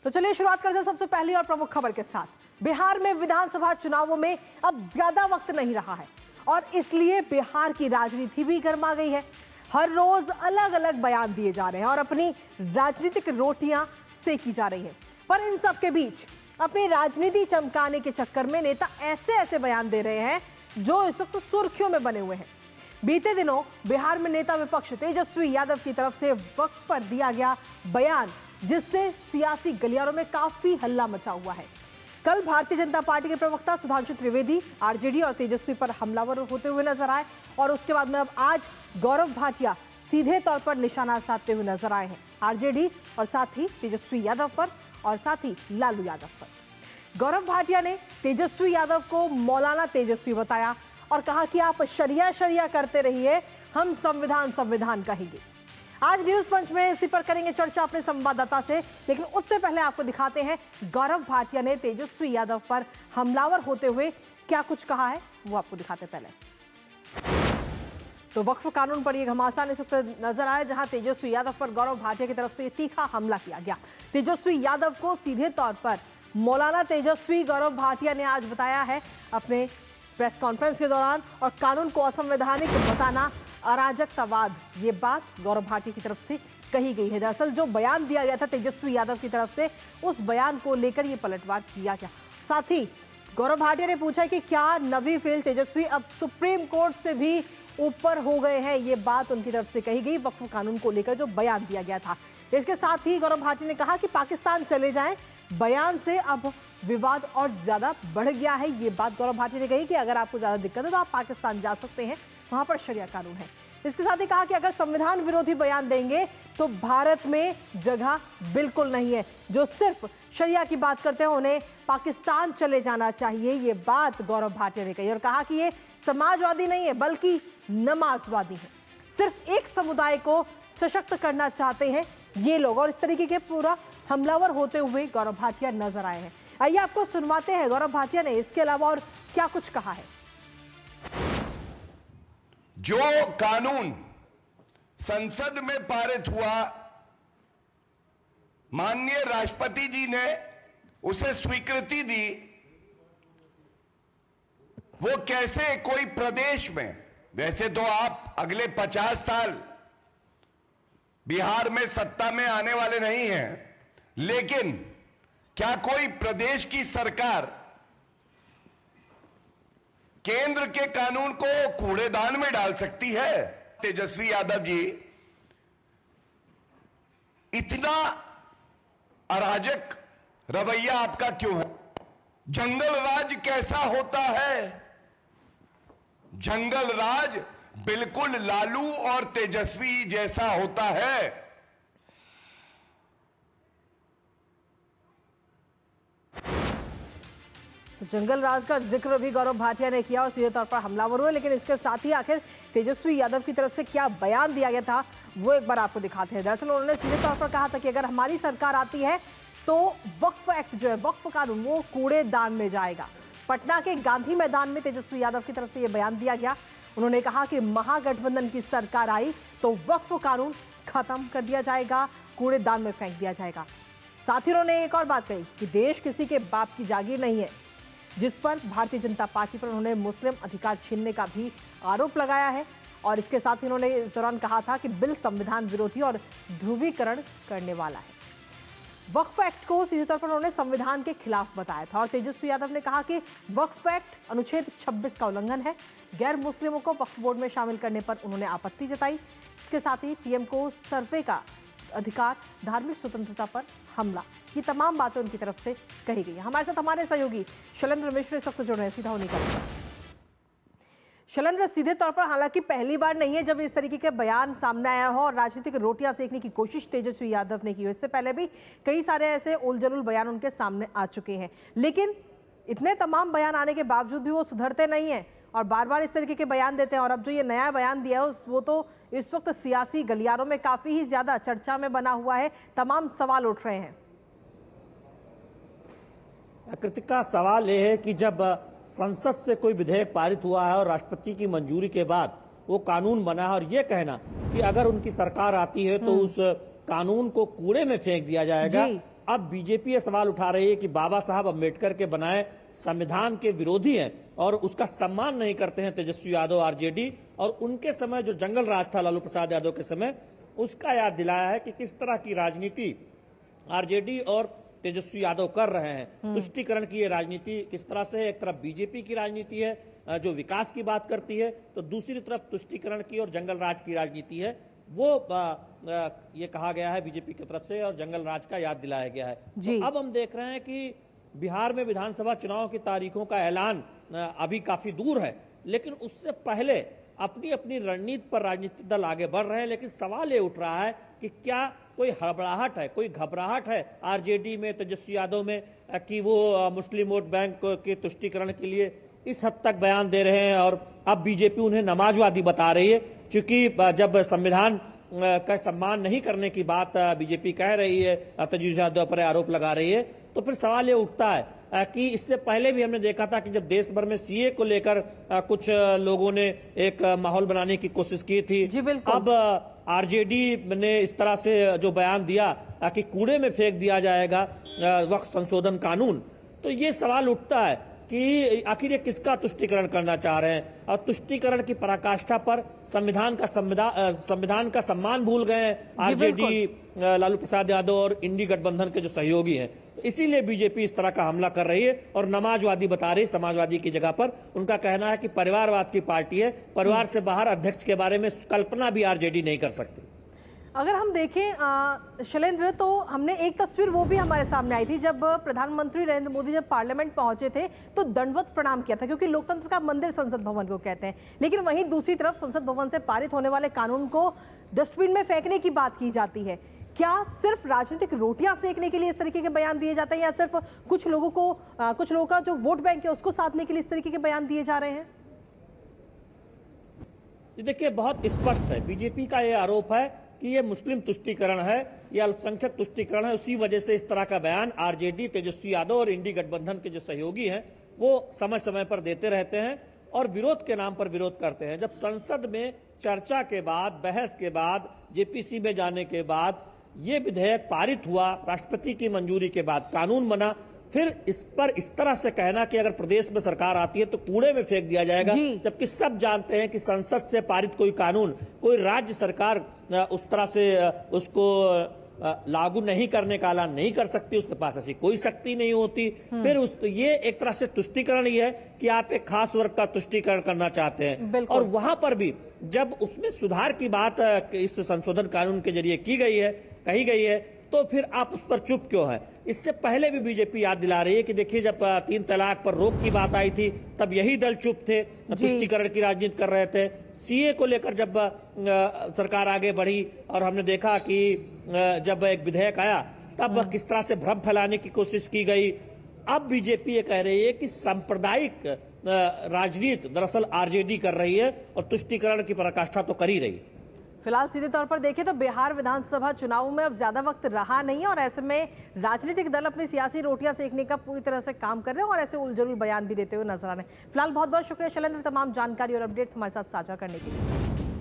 तो चलिए शुरुआत करते हैं सबसे पहली और प्रमुख खबर के साथ। बिहार में विधानसभा चुनावों में अब ज्यादा वक्त नहीं रहा है और इसलिए बिहार की राजनीति भी गर्मा गई है। हर रोज अलग अलग बयान दिए जा रहे हैं और अपनी राजनीतिक रोटियां सेकी जा रही हैं। पर इन सब के बीच अपनी राजनीति चमकाने के चक्कर में नेता ऐसे ऐसे बयान दे रहे हैं जो इस वक्त सुर्खियों में बने हुए हैं। बीते दिनों बिहार में नेता विपक्ष तेजस्वी यादव की तरफ से वक्त पर दिया गया बयान, जिससे सियासी गलियारों में काफी हल्ला मचा हुआ है। कल भारतीय जनता पार्टी के प्रवक्ता सुधांशु त्रिवेदी आरजेडी और तेजस्वी पर हमलावर होते हुए नजर आए और उसके बाद में अब आज गौरव भाटिया सीधे तौर पर निशाना साधते हुए नजर आए हैं आरजेडी और साथ ही तेजस्वी यादव पर और साथ ही लालू यादव पर। गौरव भाटिया ने तेजस्वी यादव को मौलाना तेजस्वी बताया और कहा कि आप शरिया शरिया करते रहिए, हम संविधान कहेंगे। आज न्यूज पंच में इसी पर करेंगे चर्चा अपने संवाददाता से, लेकिन उससे पहले आपको दिखाते हैं गौरव भाटिया ने तेजस्वी यादव पर हमलावर होते हुए क्या कुछ कहा है, वो आपको दिखाते पहले। तो वक्फ कानून पर यह घमासान इस वक्त नजर आया, जहां तेजस्वी यादव पर गौरव भाटिया की तरफ से तीखा हमला किया गया। तेजस्वी यादव को सीधे तौर पर मौलाना तेजस्वी गौरव भाटिया ने आज बताया है अपने प्रेस कॉन्फ्रेंस के दौरान, और कानून को असंवैधानिक बताना अराजकतावाद, ये बात गौरव भाटिया की तरफ से कही गई है। दरअसल जो बयान दिया गया था तेजस्वी यादव की तरफ से, उस बयान को लेकर ये पलटवार किया गया। साथ ही गौरव भाटिया ने पूछा कि क्या नवी फेल तेजस्वी अब सुप्रीम कोर्ट से भी ऊपर हो गए हैं, ये बात उनकी तरफ से कही गई वक्फ कानून को लेकर जो बयान दिया गया था। इसके साथ ही गौरव भाटिया ने कहा कि पाकिस्तान चले जाएं, बयान से अब विवाद और ज्यादा बढ़ गया है। ये बात गौरव भाटिया ने कही कि अगर आपको ज्यादा दिक्कत है तो आप पाकिस्तान जा सकते हैं, वहां पर शरिया कानून है। इसके साथ ही कहा कि अगर संविधान विरोधी बयान देंगे तो भारत में जगह बिल्कुल नहीं है। जो सिर्फ शरिया की बात करते हैं उन्हें पाकिस्तान चले जाना चाहिए, ये बात गौरव भाटिया ने कही और कहा कि ये समाजवादी नहीं है बल्कि नमाजवादी है। सिर्फ एक समुदाय को सशक्त करना चाहते हैं ये लोग, और इस तरीके के पूरा हमलावर होते हुए गौरव भाटिया नजर आए हैं। आइए आपको सुनवाते हैं गौरव भाटिया ने इसके अलावा और क्या कुछ कहा है। जो कानून संसद में पारित हुआ, माननीय राष्ट्रपति जी ने उसे स्वीकृति दी, वो कैसे कोई प्रदेश में, वैसे तो आप अगले 50 साल बिहार में सत्ता में आने वाले नहीं हैं, लेकिन क्या कोई प्रदेश की सरकार केंद्र के कानून को कूड़ेदान में डाल सकती है? तेजस्वी यादव जी, इतना अराजक रवैया आपका क्यों है? जंगल राज कैसा होता है? जंगल राज बिल्कुल लालू और तेजस्वी जैसा होता है। जंगल राज का जिक्र भी गौरव भाटिया ने किया और सीधे तौर पर हमलावर हुए, लेकिन इसके साथ ही आखिर तेजस्वी यादव की तरफ से क्या बयान दिया गया था वो एक बार आपको दिखाते हैं। दरअसल उन्होंने सीधे तौर पर कहा था कि अगर हमारी सरकार आती है तो वक्फ एक्ट जो है, वक्फ कानून, वो कूड़ेदान में जाएगा। पटना के गांधी मैदान में तेजस्वी यादव की तरफ से यह बयान दिया गया। उन्होंने कहा कि महागठबंधन की सरकार आई तो वक्फ कानून खत्म कर दिया जाएगा, कूड़ेदान में फेंक दिया जाएगा। साथ ही उन्होंने एक और बात कही कि देश किसी के बाप की जागीर नहीं है, जिस पर भारतीय जनता पार्टी पर उन्होंने मुस्लिम अधिकार छीनने का भी आरोप लगाया है। और इसके साथ ही उन्होंने इस दौरान कहा था कि बिल संविधान विरोधी और ध्रुवीकरण करने वाला है। वक्फ एक्ट को सीधे तौर पर उन्होंने संविधान के खिलाफ बताया था और तेजस्वी यादव ने कहा कि वक्फ एक्ट अनुच्छेद 26 का उल्लंघन है। गैर मुस्लिमों को वक्फ बोर्ड में शामिल करने पर उन्होंने आपत्ति जताई। इसके साथ ही पीएम को सर्वे का अधिकार, धार्मिक स्वतंत्रता पर हमला, ये तमाम बातें उनकी तरफ से कही गई। हमारे साथ हमारे सहयोगी शैलेंद्र मिश्र इस वक्त जुड़ रहे हैं सीधा उन्हीं का। शैलेंद्र, सीधे तौर पर हालांकि पहली बार नहीं है जब इस तरीके के बयान सामने आया हो और राजनीतिक रोटियां सेकने की कोशिश तेजस्वी यादव ने की हो। इससे पहले भी कई सारे ऐसे उलझुल बयान उनके सामने आ चुके हैं, लेकिन इतने तमाम बयान आने के बावजूद भी वो सुधरते नहीं है और बार बार इस तरीके के बयान देते हैं। और अब जो ये नया बयान दिया है वो तो इस वक्त सियासी गलियारों में काफी ही ज्यादा चर्चा में बना हुआ है, तमाम सवाल उठ रहे हैं। कृतिका, सवाल यह है कि जब संसद से कोई विधेयक पारित हुआ है और राष्ट्रपति की मंजूरी के बाद वो कानून बना है, और ये कहना कि अगर उनकी सरकार आती है तो उस कानून को कूड़े में फेंक दिया जाएगा, अब बीजेपी ये सवाल उठा रही है कि बाबा साहब अम्बेडकर के बनाए संविधान के विरोधी हैं और उसका सम्मान नहीं करते हैं तेजस्वी यादव आरजेडी, और उनके समय जो जंगल राज था लालू प्रसाद यादव के समय, उसका याद दिलाया है कि किस तरह की राजनीति आरजेडी और तेजस्वी यादव कर रहे हैं। तुष्टीकरण की ये राजनीति किस तरह से है, एक तरफ बीजेपी की राजनीति है जो विकास की बात करती है, तो दूसरी तरफ तुष्टीकरण की और जंगल राज की राजनीति है, वो ये कहा गया है बीजेपी की तरफ से और जंगल राज का याद दिलाया गया है। तो अब हम देख रहे हैं कि बिहार में विधानसभा चुनाव की तारीखों का ऐलान अभी काफी दूर है, लेकिन उससे पहले अपनी अपनी रणनीति पर राजनीतिक दल आगे बढ़ रहे हैं। लेकिन सवाल ये उठ रहा है कि क्या कोई हड़बड़ाहट है, कोई घबराहट है आरजेडी में, तेजस्वी यादव में, कि वो मुस्लिम वोट बैंक के तुष्टीकरण के लिए इस हद तक बयान दे रहे हैं और अब बीजेपी उन्हें नमाजवादी बता रही है। क्योंकि जब संविधान का सम्मान नहीं करने की बात बीजेपी कह रही है, तेजस्वी यादव पर आरोप लगा रही है, तो फिर सवाल ये उठता है कि इससे पहले भी हमने देखा था कि जब देश भर में सीए को लेकर कुछ लोगों ने एक माहौल बनाने की कोशिश की थी। अब आरजेडी ने इस तरह से जो बयान दिया कि कूड़े में फेंक दिया जाएगा वक्फ संशोधन कानून, तो ये सवाल उठता है कि आखिर ये किसका तुष्टीकरण करना चाह रहे हैं, और तुष्टीकरण की पराकाष्ठा पर संविधान का सम्मान भूल गए हैं आरजेडी, लालू प्रसाद यादव और इंडी गठबंधन के जो सहयोगी हैं। इसीलिए बीजेपी इस तरह का हमला कर रही है और नमाजवादी बता रही है समाजवादी की जगह पर। उनका कहना है कि परिवारवाद की पार्टी है, परिवार से बाहर अध्यक्ष के बारे में कल्पना भी आरजेडी नहीं कर सकती। अगर हम देखें शैलेंद्र, तो हमने एक तस्वीर वो भी हमारे सामने आई थी जब प्रधानमंत्री नरेंद्र मोदी जब पार्लियामेंट पहुंचे थे तो दंडवत प्रणाम किया था, क्योंकि लोकतंत्र का मंदिर संसद भवन को कहते हैं। लेकिन वहीं दूसरी तरफ संसद भवन से पारित होने वाले कानून को डस्टबिन में फेंकने की बात की जाती है। क्या सिर्फ राजनीतिक रोटियां सेकने के लिए इस तरीके के बयान दिए जाते हैं, या सिर्फ कुछ लोगों का जो वोट बैंक है उसको साधने के लिए इस तरीके के बयान दिए जा रहे हैं? देखिए, बहुत स्पष्ट है, बीजेपी का यह आरोप है कि ये मुस्लिम तुष्टीकरण है, या अल्पसंख्यक तुष्टीकरण है। उसी वजह से इस तरह का बयान आरजेडी, तेजस्वी यादव और इंडी गठबंधन के जो सहयोगी हैं वो समय समय पर देते रहते हैं और विरोध के नाम पर विरोध करते हैं। जब संसद में चर्चा के बाद, बहस के बाद, जेपीसी में जाने के बाद ये विधेयक पारित हुआ, राष्ट्रपति की मंजूरी के बाद कानून बना, फिर इस पर इस तरह से कहना कि अगर प्रदेश में सरकार आती है तो कूड़े में फेंक दिया जाएगा, जबकि सब जानते हैं कि संसद से पारित कोई कानून कोई राज्य सरकार उस तरह से उसको लागू नहीं करने का ऐलान नहीं कर सकती, उसके पास ऐसी कोई शक्ति नहीं होती। फिर ये एक तरह से तुष्टीकरण ही है कि आप एक खास वर्ग का तुष्टीकरण करना चाहते हैं। और वहां पर भी जब उसमें सुधार की बात इस संशोधन कानून के जरिए कही गई है, तो फिर आप उस पर चुप क्यों है? इससे पहले भी बीजेपी याद दिला रही है कि देखिए, जब 3 तलाक पर रोक की बात आई थी तब यही दल चुप थे, तुष्टीकरण की राजनीति कर रहे थे। सीए को लेकर जब सरकार आगे बढ़ी और हमने देखा कि जब एक विधेयक आया तब किस तरह से भ्रम फैलाने की कोशिश की गई। अब बीजेपी ये कह रही है कि सांप्रदायिक राजनीति दरअसल आरजेडी कर रही है और तुष्टीकरण की पराकाष्ठा तो कर ही रही है। फिलहाल सीधे तौर पर देखें तो बिहार विधानसभा चुनाव में अब ज्यादा वक्त रहा नहीं, और ऐसे में राजनीतिक दल अपनी सियासी रोटियां सेकने का पूरी तरह से काम कर रहे हैं और ऐसे उलझुल बयान भी देते हुए नजर आ रहे हैं। फिलहाल बहुत बहुत शुक्रिया शैलेंद्र, तमाम जानकारी और अपडेट्स हमारे साथ साझा करने के लिए।